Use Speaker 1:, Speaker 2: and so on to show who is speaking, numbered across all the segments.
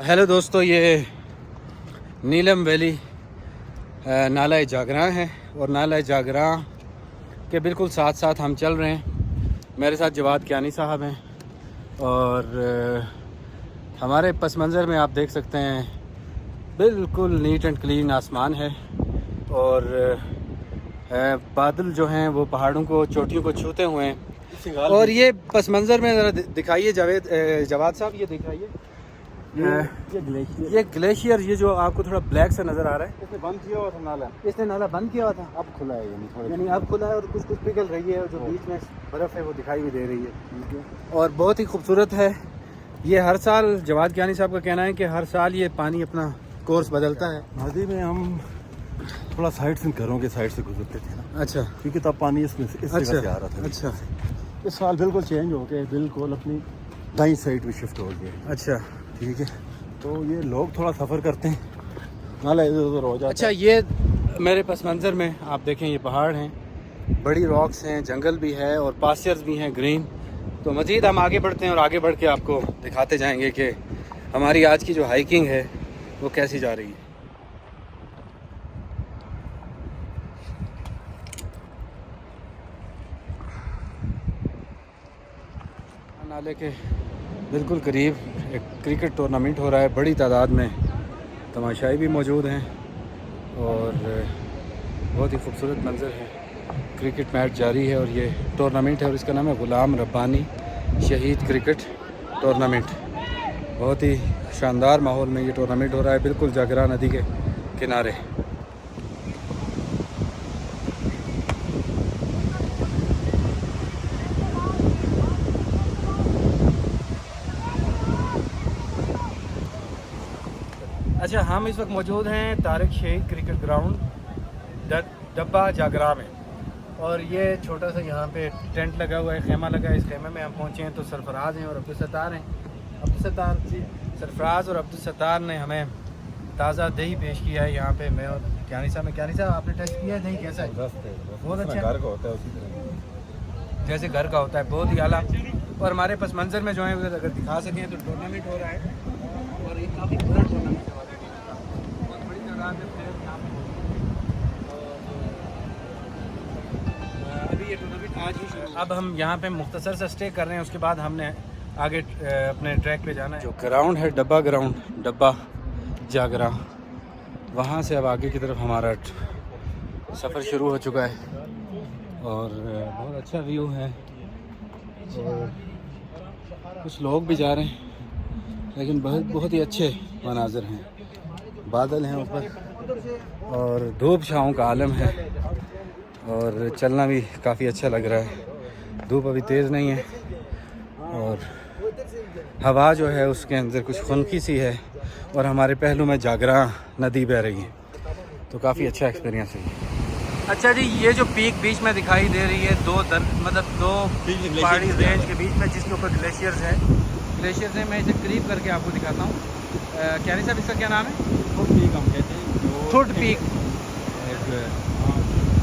Speaker 1: Hello दोस्तों, ये नीलम valley नाला जागरां है और नाला जागरां के बिल्कुल साथ साथ हम चल रहे हैं। मेरे साथ जवाद कियानी साहब हैं और हमारे पस मंज़र में आप देख सकते हैं बिल्कुल नीट एंड क्लीन आसमान है और बादल जो हैं वो पहाड़ों को, चोटियों को छूते हुए हैं। और ये पस मंज़र में ज़रा दिखाइए जवाद साहब, ये दिखाइए ये ग्लेशियर, ये जो आपको थोड़ा ब्लैक सा नज़र आ रहा है,
Speaker 2: इसने बंद किया हुआ था नाला।
Speaker 1: इसने नाला बंद किया हुआ था,
Speaker 2: अब खुला है,
Speaker 1: यानी अब खुला है और कुछ कुछ पिघल रही है और जो बीच में बर्फ़ है वो दिखाई भी दे रही है और बहुत ही खूबसूरत है। ये हर साल, जवाद कियानी साहब का कहना है कि हर साल ये पानी अपना कोर्स बदलता है।
Speaker 2: नदी में हम थोड़ा साइड से, घरों के साइड से गुजरते थे ना,
Speaker 1: अच्छा,
Speaker 2: क्योंकि तब पानी इसमें इस जगह से आ रहा था।
Speaker 1: अच्छा,
Speaker 2: इस साल बिल्कुल चेंज हो गया, बिल्कुल अपनी दाईं साइड में शिफ्ट हो गया।
Speaker 1: अच्छा,
Speaker 2: ठीक है, तो ये लोग थोड़ा सफ़र करते हैं, नाला इधर उधर हो जाता है।
Speaker 1: अच्छा। ये मेरे पस मंज़र में आप देखें, ये पहाड़ हैं, बड़ी रॉक्स हैं, जंगल भी है और पास्चर्स भी हैं ग्रीन। तो मज़ीद हम आगे बढ़ते हैं और आगे बढ़ के आपको दिखाते जाएंगे कि हमारी आज की जो हाइकिंग है वो कैसी जा रही है। नाले के बिल्कुल करीब एक क्रिकेट टूर्नामेंट हो रहा है, बड़ी तादाद में तमाशाई भी मौजूद हैं और बहुत ही खूबसूरत मंज़र है। क्रिकेट मैच जारी है और ये टूर्नामेंट है और इसका नाम है ग़ुलाम रब्बानी शहीद क्रिकेट टूर्नामेंट। बहुत ही शानदार माहौल में ये टूर्नामेंट हो रहा है, बिल्कुल जागरा नदी के किनारे। अच्छा, हम इस वक्त मौजूद हैं तारिक शहीद क्रिकेट ग्राउंड डब्बा जागरा में और ये छोटा सा यहाँ पे टेंट लगा हुआ है, खेमा लगा है। इस खेमे में हम पहुँचे हैं तो सरफराज हैं और अब्दुल सत्तार हैं। सरफराज और अब्दुल सत्तार ने हमें ताज़ा दही पेश किया है यहाँ पे। मैं और कियानी साहब आपने टेस्ट किया है दही, कैसा है? बहुत अच्छा,
Speaker 2: घर का होता है उसी तरह,
Speaker 1: जैसे घर का होता है, बहुत ही आला। और हमारे पस मंज़र में जो है अगर दिखा सकें तो टूर्नामेंट हो रहा है और ये काफ़ी बड़ा टूर्नामेंट है, बहुत बड़ी तादाद में प्लेयर यहाँ पे और अभी ये टूर्नामेंट आज ही शुरू। अब हम यहाँ पे मुख्तसर से स्टे कर रहे हैं, उसके बाद हमने आगे अपने ट्रैक पे जाना है। जो ग्राउंड है डब्बा जागरा, वहाँ से अब आगे की तरफ हमारा सफ़र शुरू हो चुका है और बहुत अच्छा व्यू है और कुछ लोग भी जा रहे हैं, लेकिन बहुत ही अच्छे मनाज़र हैं। बादल हैं ऊपर और धूप छाँव का आलम है और चलना भी काफ़ी अच्छा लग रहा है। धूप अभी तेज़ नहीं है और हवा जो है उसके अंदर कुछ खुनकी सी है और हमारे पहलू में जागरा नदी बह रही है, तो काफ़ी अच्छा एक्सपीरियंस है। अच्छा जी, ये जो पीक बीच में दिखाई दे रही है, दो पहाड़ी रेंज के बीच में, जिसके ऊपर ग्लेशियर्स है। मैं इसे करीब करके आपको दिखाता हूँ। कियानी साहब, इसका क्या नाम है?
Speaker 2: थुड पीक हम कहते हैं।
Speaker 1: थुड पीक।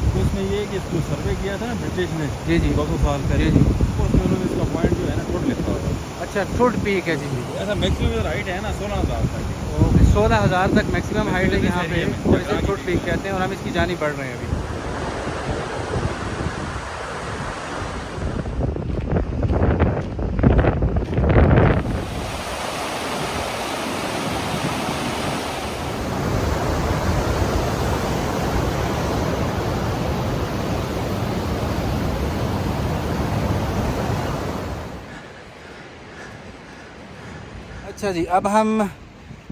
Speaker 2: तो इसमें ये कि इसको सर्वे किया था ना ब्रिटिश ने,
Speaker 1: जी
Speaker 2: 200 साल पहले,
Speaker 1: जी।
Speaker 2: उसमें उन्होंने इसका पॉइंट जो है ना थुड लिखा हुआ।
Speaker 1: अच्छा, थुड पीक है जी।
Speaker 2: ऐसा मैक्सिमम हाइट है ना 16,000 तक।
Speaker 1: ओके, 16,000 तक मैक्सिमम हाइट है यहाँ पे और इसे थुड पीक कहते हैं और हम इसकी जानिब बढ़ रहे हैं अभी। अच्छा जी, अब हम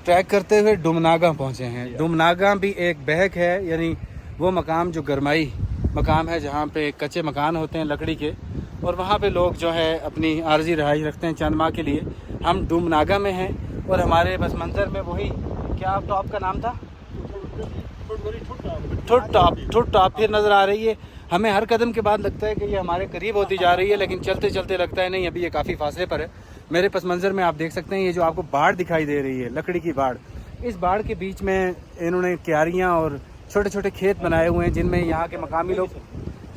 Speaker 1: ट्रैक करते हुए डुमनागा पहुँचे हैं। डुमनागा भी एक बहक है, यानी वो मकाम जो गरमाई मकाम है जहाँ पे कच्चे मकान होते हैं लकड़ी के और वहाँ पे लोग जो है अपनी आर्जी रहाइश रखते हैं चंद माह के लिए। हम डुमनागा में हैं और हमारे बस मंज़र में वही, क्या टॉप का नाम था? ठुड टॉप फिर नज़र आ रही है। हमें हर कदम के बाद लगता है कि ये हमारे करीब होती जा रही है, लेकिन चलते चलते लगता है नहीं, अभी ये काफ़ी फासले पर है। मेरे पस मंज़र में आप देख सकते हैं ये जो आपको बाड़ दिखाई दे रही है, लकड़ी की बाड़, इस बाड़ के बीच में इन्होंने क्यारियाँ और छोटे छोटे खेत बनाए हुए हैं जिनमें यहाँ के मकामी लोग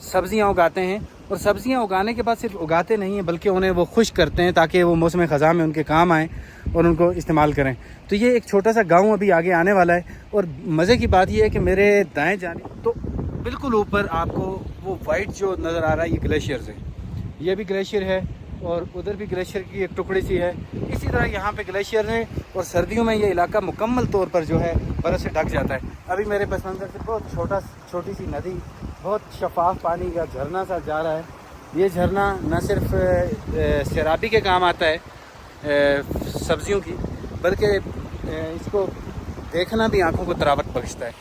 Speaker 1: सब्जियाँ उगाते हैं और सब्जियां उगाने के बाद सिर्फ उगाते नहीं हैं बल्कि उन्हें वो खुश करते हैं ताकि वो मौसम ख़ज़ां में उनके काम आएँ और उनको इस्तेमाल करें। तो ये एक छोटा सा गांव अभी आगे आने वाला है। और मज़े की बात ये है कि मेरे दाएं जाने तो बिल्कुल ऊपर आपको वो वाइट जो नज़र आ रहा है ये ग्लेशियर्स है। ये भी ग्लेशियर है और उधर भी ग्लेशियर की एक टुकड़ी सी है। इसी तरह यहाँ पे ग्लेशियर है और सर्दियों में ये इलाका मुकम्मल तौर पर जो है बर्फ़ से ढक जाता है। अभी मेरे पस मंज़र से बहुत छोटी सी नदी, बहुत शफाफ पानी का झरना सा जा रहा है। ये झरना न सिर्फ सैराबी के काम आता है सब्जियों की, बल्कि इसको देखना भी आंखों को तरावट बख्शता है।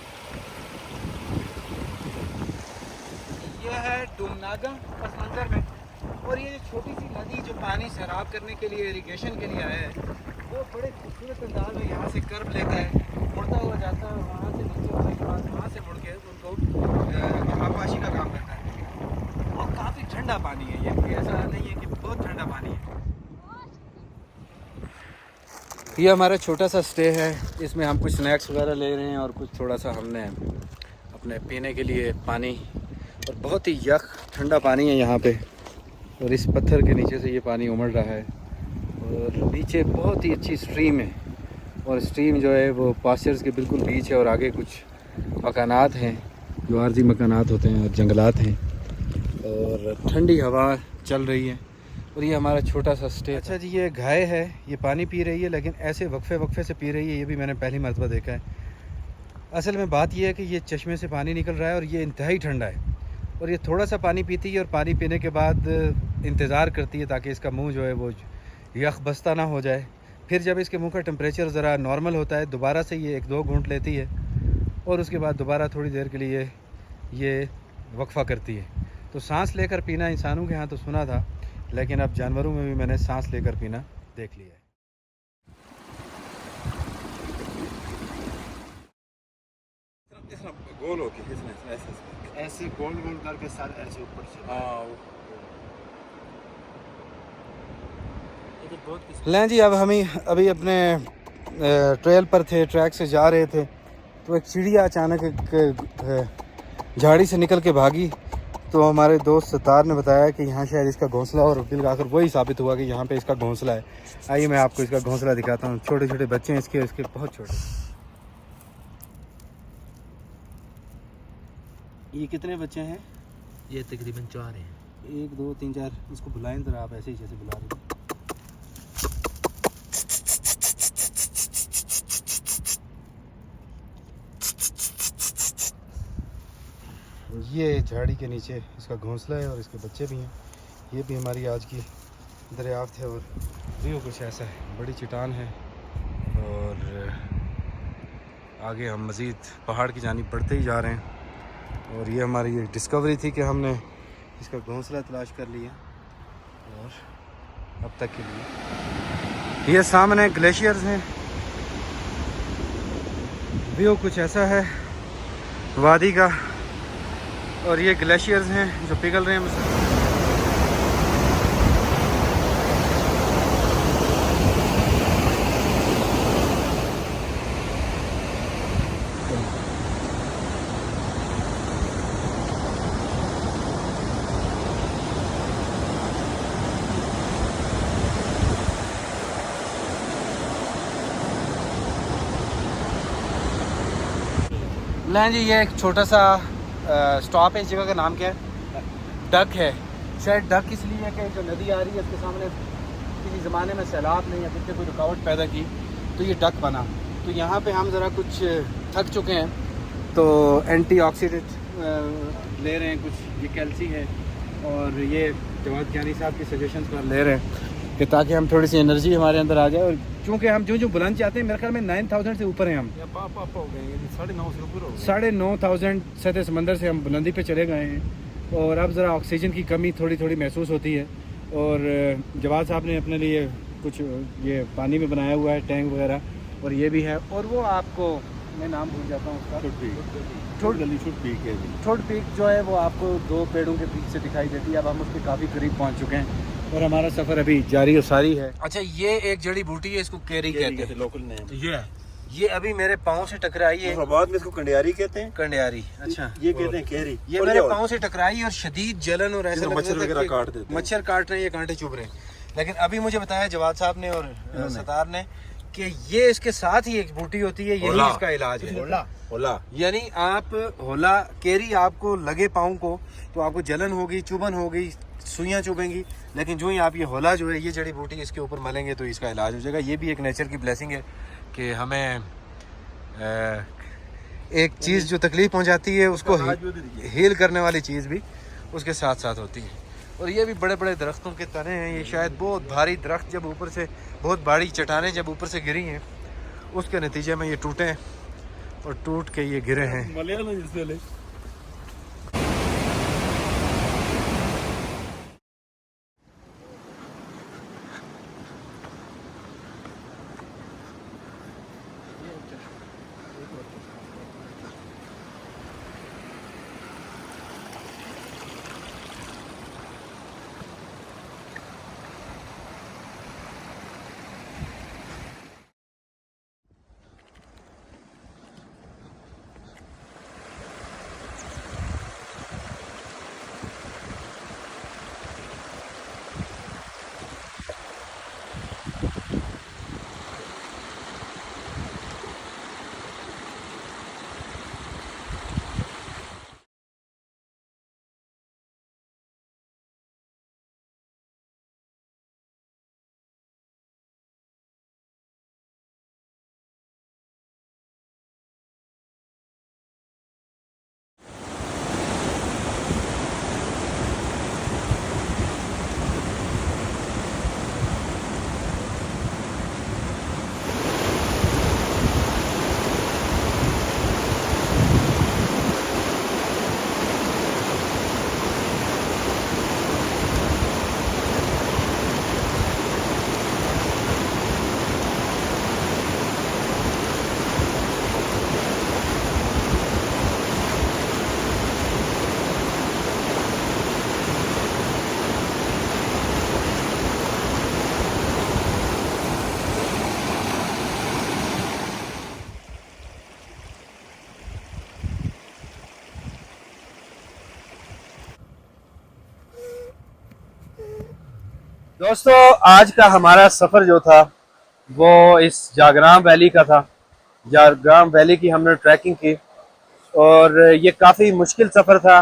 Speaker 1: यह है डुमनागा पस मंज़र में। और ये छोटी सी नदी जो पानी सैराब करने के लिए, इरिगेशन के लिए आया है, वो बड़े खूबसूरत अंदाज में यहाँ से कर्व लेता है, मुड़ता हुआ जाता है और वहाँ से नीचे होने के बाद वहाँ से मुड़ के उनको आबाशी का काम करता है। और काफ़ी ठंडा पानी है ये, ऐसा नहीं है कि बहुत ठंडा पानी है। ये हमारा छोटा सा स्टे है, इसमें हम कुछ स्नैक्स वगैरह ले रहे हैं और कुछ थोड़ा सा हमने अपने पीने के लिए पानी, और बहुत ही यख ठंडा पानी है यहाँ पे। और इस पत्थर के नीचे से ये पानी उमड़ रहा है और नीचे बहुत ही अच्छी स्ट्रीम है। और स्ट्रीम जो है वो पास्चर्स के बिल्कुल बीच है और आगे कुछ मकानात हैं जो आर्जी मकानात होते हैं और जंगलात हैं और ठंडी हवा चल रही है। और ये हमारा छोटा सा स्टे। अच्छा जी, ये गाय है, ये पानी पी रही है लेकिन ऐसे वक्फे से पी रही है, ये भी मैंने पहली मरतबा देखा है। असल में बात यह है कि ये चश्मे से पानी निकल रहा है और ये इंतहाई ठंडा है। और ये थोड़ा सा पानी पीती है और पानी पीने के बाद इंतज़ार करती है ताकि इसका मुंह जो है वो यख बस्ता ना हो जाए। फिर जब इसके मुंह का टेम्परेचर ज़रा नॉर्मल होता है दोबारा से ये 1-2 घूंट लेती है और उसके बाद दोबारा थोड़ी देर के लिए ये वक्फ़ा करती है। तो सांस लेकर पीना इंसानों के यहाँ तो सुना था, लेकिन अब जानवरों में भी मैंने सांस लेकर पीना देख लिया है।
Speaker 2: गोल होके ऐसे गोल करके सर ऐसे ऊपर से।
Speaker 1: लें जी, अब हम ही अभी अपने ट्रेल पर थे, ट्रैक से जा रहे थे तो एक चिड़िया अचानक एक झाड़ी से निकल के भागी। तो हमारे दोस्त सत्तार ने बताया कि यहाँ शायद इसका घोंसला, और बिल आकर वही साबित हुआ कि यहाँ पे इसका घोंसला है। आइए मैं आपको इसका घोंसला दिखाता हूँ। छोटे छोटे बच्चे हैं इसके बहुत छोटे। ये कितने बच्चे हैं?
Speaker 3: ये तकरीबन 4 हैं।
Speaker 1: 1 2 3 4। इसको बुलाएं ज़रा आप, ऐसे ही जैसे बुला रहे हैं। ये झाड़ी के नीचे इसका घोंसला है और इसके बच्चे भी हैं। ये भी हमारी आज की दरियाफ्त है। और व्यू कुछ ऐसा है, बड़ी चट्टान है और आगे हम मज़ीद पहाड़ की जानिब बढ़ते ही जा रहे हैं। और ये हमारी ये डिस्कवरी थी कि हमने इसका घोंसला तलाश कर लिया। और अब तक के लिए ये सामने ग्लेशियर्स हैं। व्यू कुछ ऐसा है वादी का, और ये ग्लेशियर्स हैं जो पिघल रहे हैं। लें जी, ये एक छोटा सा स्टॉप है। इस जगह का नाम क्या है? डक है। शायद डक इसलिए है कि जो नदी आ रही है उसके सामने किसी ज़माने में सैलाब ने या किसी कोई रुकावट पैदा की तो ये डक बना। तो यहाँ पे हम ज़रा कुछ थक चुके हैं तो एंटीऑक्सीडेंट ले रहे हैं कुछ। ये कैल्सी है और ये जवाद ज्ञानी साहब की सजेशंस पर ले रहे हैं कि ताकि हम थोड़ी सी एनर्जी हमारे अंदर आ जाए। और क्योंकि हम जो बुलंद चाहते हैं, मेरे ख्याल में 9000 से ऊपर हैं हम। 9,500 सतह समंदर से हम बुलंदी पे चले गए हैं। और अब ज़रा ऑक्सीजन की कमी थोड़ी महसूस होती है। और जवाद साहब ने अपने लिए कुछ ये पानी में बनाया हुआ है टैंक वगैरह, और ये भी है। और वो आपको, मैं नाम भूल जाता हूँ उसका, ठोड पीक जो है वो आपको 2 पेड़ों के बीच से दिखाई देती है। अब हम उसके काफ़ी करीब पहुँच चुके हैं और हमारा सफ़र अभी जारी और सारी है। अच्छा, ये एक जड़ी बूटी है, इसको केरी कहते हैं,
Speaker 2: लोकल नेम।
Speaker 1: ये अभी मेरे पाँव से टकराई है।
Speaker 2: बाद में इसको कंडियारी कहते हैं।
Speaker 1: कंडियारी, अच्छा
Speaker 2: ये कहते हैं केरी।
Speaker 1: ये मेरे पाँव से टकराई और शदीद जलन और ऐसा
Speaker 2: मच्छर वगैरह काट देते हैं।
Speaker 1: मच्छर काट रहे हैं, ये कांटे चुभ रहे हैं। लेकिन अभी मुझे बताया जवाद साहब ने और सतार ने कि ये इसके साथ ही एक बूटी होती है, यही इसका इलाज है।
Speaker 2: होला
Speaker 1: यानी आप होला केरी आपको लगे पाँव को तो आपको जलन होगी, चुभन होगी, सुइयाँ चुभेंगी, लेकिन जो ही आप ये होला जो है ये जड़ी बूटी इसके ऊपर मलेंगे तो इसका इलाज हो जाएगा। ये भी एक नेचर की ब्लेसिंग है कि हमें एक चीज़ जो तकलीफ पहुंचाती है उसको हील करने वाली चीज़ भी उसके साथ साथ होती है। और ये भी बड़े बड़े दरख्तों के तने हैं। ये शायद बहुत भारी दरख्त जब ऊपर से, बहुत भारी चट्टानें जब ऊपर से गिरी हैं उसके नतीजे में ये टूटे हैं और टूट के ये गिरे हैं। दोस्तों आज का हमारा सफ़र जो था वो इस जागराम वैली का था। जागराम वैली की हमने ट्रैकिंग की और ये काफ़ी मुश्किल सफ़र था।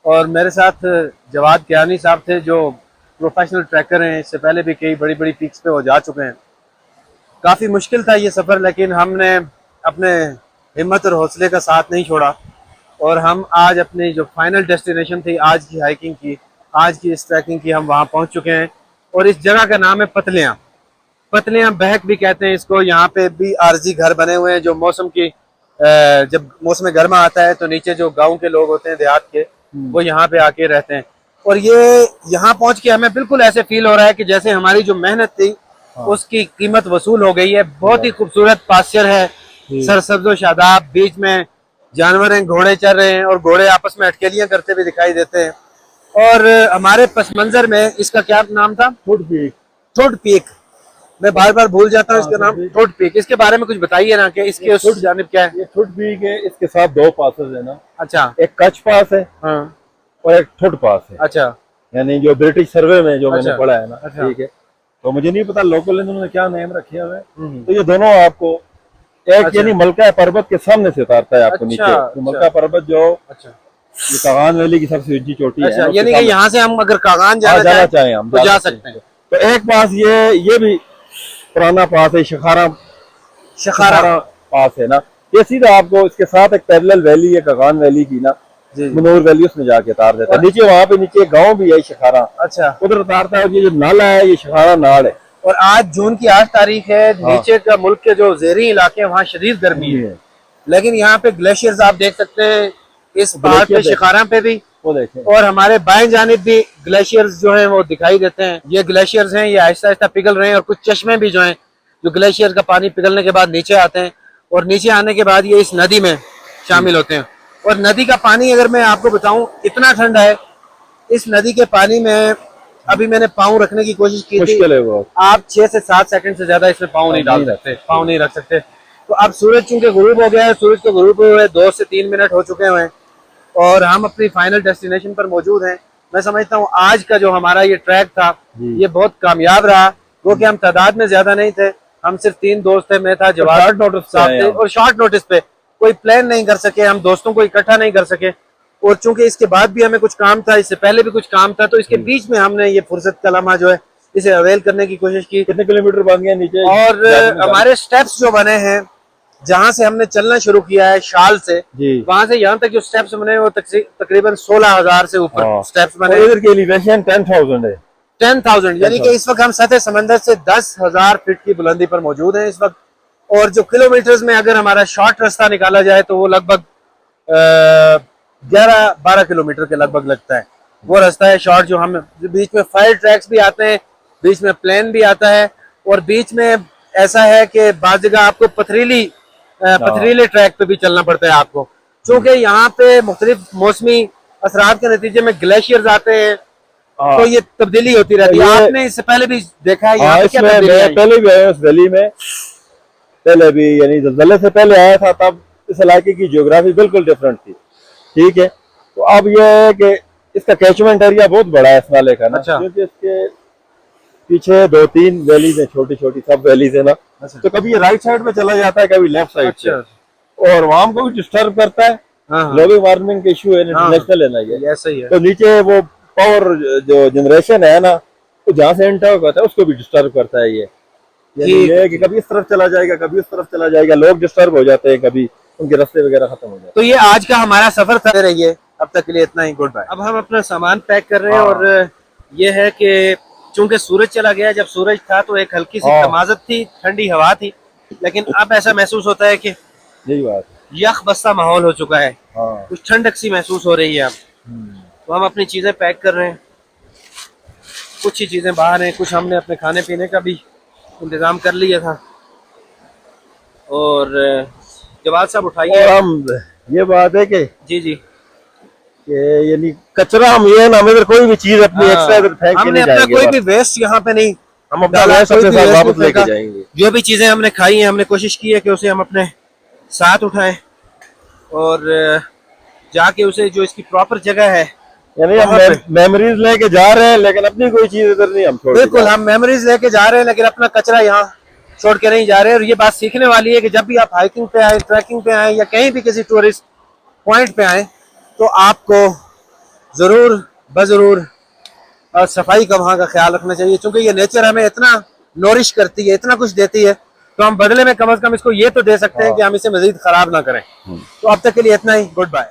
Speaker 1: और मेरे साथ जवाद कियानी साहब थे जो प्रोफेशनल ट्रैकर हैं, इससे पहले भी कई बड़ी बड़ी पीक्स पे वो जा चुके हैं। काफ़ी मुश्किल था ये सफ़र, लेकिन हमने अपने हिम्मत और हौसले का साथ नहीं छोड़ा और हम आज अपनी जो फाइनल डेस्टिनेशन थी आज की हाइकिंग की, आज की इस ट्रैकिंग की, हम वहाँ पहुँच चुके हैं। और इस जगह का नाम है पतलियाँ। पतलियाँ बहक भी कहते हैं इसको। यहाँ पे भी आरजी घर बने हुए हैं जो मौसम की जब मौसम गर्मा आता है तो नीचे जो गांव के लोग होते हैं देहात के वो यहाँ पे आके रहते हैं। और ये यहाँ पहुँच के हमें बिल्कुल ऐसे फील हो रहा है कि जैसे हमारी जो मेहनत थी उसकी कीमत वसूल हो गई है। बहुत ही खूबसूरत पास्चर है, सरसब्ज़ो शादाब, बीच में जानवर हैं, घोड़े चल रहे हैं और घोड़े आपस में अटकेलियाँ करते हुए दिखाई देते हैं। और हमारे पस मंजर में इसका क्या नाम था? थुड पीक। मैं बार बार भूल जाता हूँ इसका नाम, थुड पीक। इसके बारे में कुछ बताइए ना कि इसके उस जानिब क्या है?
Speaker 2: ये थुड पीक है, इसके साथ दो पासेस है ना।
Speaker 1: अच्छा,
Speaker 2: एक कच्छ पास है
Speaker 1: हाँ,
Speaker 2: और एक थुड पास है।
Speaker 1: अच्छा,
Speaker 2: यानी जो ब्रिटिश सर्वे में जो
Speaker 1: अच्छा,
Speaker 2: मैंने पढ़ा है ना,
Speaker 1: अच्छा,
Speaker 2: ठीक है। तो मुझे नहीं पता लोकल इन्होंने क्या नेम रखे हुए। तो ये दोनों आपको एक
Speaker 1: अच्छा,
Speaker 2: यानी मलका पर्वत के सामने से उतारता है आपको नीचे। तो मलका पर्वत जो ये कागान वैली की सबसे ऊंची चोटी है।
Speaker 1: अच्छा, यानी कि यहाँ से हम अगर कागान जाना चाहें हम तो जा सकते हैं।
Speaker 2: तो एक पास ये भी पुराना पास है, शखारा पास है ना। ये सीधा आपको इसके साथ एक पैरेलल वैली है कागान वैली की ना, मनोर वैली, उसमें जाके उतार देता है। नीचे वहाँ पे नीचे गाँव भी है शखारा, अच्छा, उधर उतारता है। और ये जो नाला है ये शखारा नाल है। और आज जून की 8 तारीख है। नीचे का मुल्क के जो ज़ेरी इलाके हैं वहाँ शदीद गर्मी है, लेकिन यहाँ पे ग्लेशियर्स आप देख सकते हैं इस पहाड़ पे, शिखारा पे भी, वो देखें। और हमारे बाएं जानिब भी ग्लेशियर्स जो हैं वो दिखाई देते हैं। ये ग्लेशियर्स हैं, ये आहिस्ता आहिस्ता पिघल रहे हैं। और कुछ चश्मे भी जो हैं जो ग्लेशियर का पानी पिघलने के बाद नीचे आते हैं और नीचे आने के बाद ये इस नदी में शामिल होते हैं। और नदी का पानी अगर मैं आपको बताऊं इतना ठंडा है, इस नदी के पानी में अभी मैंने पाँव रखने की कोशिश की थी। आप 6 से 7 सेकंड से ज्यादा इसमें पाँव नहीं डाल सकते, पाँव नहीं रख सकते।
Speaker 1: तो अब सूरज चूंकि गुरूब हो गया है, सूरज को गुरूब हुए 2 से 3 मिनट हो चुके हैं और हम अपनी फाइनल डेस्टिनेशन पर मौजूद हैं। मैं समझता हूँ आज का जो हमारा ये ट्रैक था ये बहुत कामयाब रहा, क्योंकि हम तादाद में ज्यादा नहीं थे, हम सिर्फ 3 दोस्त थे, मैं था, जवाब साहब थे, और शॉर्ट नोटिस पे कोई प्लान नहीं कर सके, हम दोस्तों को इकट्ठा नहीं कर सके। और चूंकि इसके बाद भी हमें कुछ काम था, इससे पहले भी कुछ काम था, तो इसके बीच में हमने ये फुर्सत का लम्हा जो है इसे अवेल करने की कोशिश की।
Speaker 2: कितने किलोमीटर बन गए नीचे?
Speaker 1: और हमारे स्टेप्स जो बने हैं, जहाँ से हमने चलना शुरू किया है शाल से, वहां से यहाँ तक जो स्टेप्स बने वो तकरीबन 16,000 से ऊपर स्टेप्स बने।
Speaker 2: इधर की एलिवेशन 10,000 है।
Speaker 1: 10,000 यानी कि इस वक्त हम सतह समंदर से 10,000 फीट की बुलंदी पर मौजूद हैं इस वक्त। और जो किलोमीटर्स में अगर हमारा शॉर्ट रास्ता निकाला जाए तो वो लगभग 11-12 किलोमीटर के लगभग लगता है। वो रास्ता है शॉर्ट, जो हम बीच में फायर ट्रैक्स भी आते हैं, बीच में प्लेन भी आता है, और बीच में ऐसा है कि बाज़ जगह आपको पथरीले ट्रैक पे भी चलना पड़ता है आपको, क्योंकि यहाँ पे मुख्तलिफ मौसमी असरात के नतीजे में ग्लेशियर्स आते हैं, तो ये तब्दीली होती रहती है। आपने इससे पहले भी देखा है यहाँ पे क्या तब्दीली आई?
Speaker 2: पहले भी आया उस वैली में, पहले भी यानी ज़लज़ले से पहले आया था, तब इस इलाके की ज्योग्राफी बिल्कुल डिफरेंट थी। ठीक है, तो अब यह है कि इसका कैचमेंट एरिया बहुत बड़ा है इस नाले का ना, क्योंकि इसके पीछे 2-3 वैलीज है, छोटी छोटी सब वैलीज है ना। तो कभी ये राइट साइड में चला जाता है, कभी लेफ्ट साइड से, और वहां को भी डिस्टर्ब करता है। ग्लोबल वार्मिंग का इशू है, इंटरनेशनल है ना ये, ऐसा ही है। तो नीचे वो पावर जो जनरेशन है ना, तो जहाँ से एंटर होता है उसको भी डिस्टर्ब करता है ये कि कभी इस तरफ चला जाएगा, कभी उस तरफ चला जाएगा, लोग डिस्टर्ब हो जाते हैं, कभी उनके रास्ते वगैरह खत्म हो जाते हैं।
Speaker 1: तो ये आज का हमारा सफर था, रहिए अब तक के लिए इतना ही, गुड बाय। अब हम अपना सामान पैक कर रहे हैं, और ये है कि चूंकि सूरज चला गया, जब सूरज था तो एक हल्की सी तमाज़त थी, ठंडी हवा थी, लेकिन अब ऐसा महसूस होता है कि
Speaker 2: यही बात,
Speaker 1: यख बस्ता माहौल हो चुका है, कुछ ठंडक सी महसूस हो रही है अब। तो हम अपनी चीजें पैक कर रहे हैं, कुछ ही चीजें बाहर हैं, कुछ हमने अपने खाने पीने का भी इंतजाम कर लिया था। और जवाब साहब उठाइए।
Speaker 2: हम ये बात है कि
Speaker 1: जी
Speaker 2: यानी कचरा हम ये ना, अगर कोई भी चीज अपनी एक्स्ट्रा इधर फेंक के
Speaker 1: हमने अपना कोई भी वेस्ट यहाँ पे नहीं,
Speaker 2: हम अपना वेस्ट अपने साथ वापस लेके जाएंगे।
Speaker 1: जो भी चीजें हमने खाई हैं, हमने कोशिश की है कि उसे हम अपने साथ उठाएं और जाके उसे जो इसकी प्रॉपर जगह है, यानी हम
Speaker 2: मेमोरीज लेके जा रहे हैं, लेकिन अपनी कोई चीज इधर नहीं हम छोड़।
Speaker 1: बिल्कुल, हम मेमोरीज लेके जा रहे हैं, लेकिन अपना कचरा यहाँ छोड़ के नहीं जा रहे हैं। और ये बात सीखने वाली है कि जब भी आप हाइकिंग पे आए, ट्रैकिंग पे आए, या कहीं भी किसी टूरिस्ट पॉइंट पे आए, तो आपको जरूर सफाई का वहाँ का ख्याल रखना चाहिए, क्योंकि ये नेचर हमें इतना नोरिश करती है, इतना कुछ देती है, तो हम बदले में कम से कम इसको ये तो दे सकते हैं कि हम इसे मजीद खराब ना करें। तो अब तक के लिए इतना ही, गुड बाय।